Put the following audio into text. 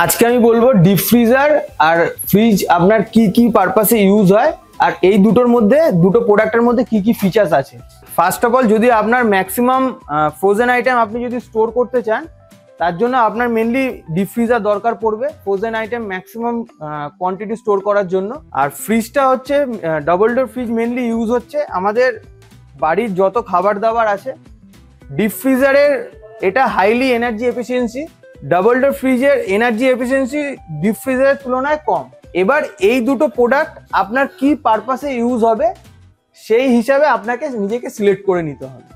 আজকে আমি বলবো ডিপ ফ্রিজার আর ফ্রিজ আপনার কি কি পারপাসে ইউজ হয় আর এই দুটোর মধ্যে দুটো প্রোডাক্টের মধ্যে কি কি ফিচার্স আছে। ফার্স্ট অফ অল, যদি আপনার ম্যাক্সিমাম ফ্রোজেন আইটেম আপনি যদি স্টোর করতে চান, তার জন্য আপনার মেনলি ডিপ ফ্রিজার দরকার পড়বে frozen item maximum quantity store করার জন্য। আর ফ্রিজটা হচ্ছে double door fridge mainly use হচ্ছে আমাদের বাড়ির যত খাবার দাবার আছে। ডিপ ফ্রিজারের এটা highly energy efficiency, double door ফ্রিজের এনার্জি এফিসিয়েন্সি ডিপ ফ্রিজারের তুলনায় কম। এবার এই দুটো প্রোডাক্ট আপনার কি পারপাসে ইউজ হবে সেই হিসাবে আপনাকে নিজেকে সিলেক্ট করে নিতে হবে।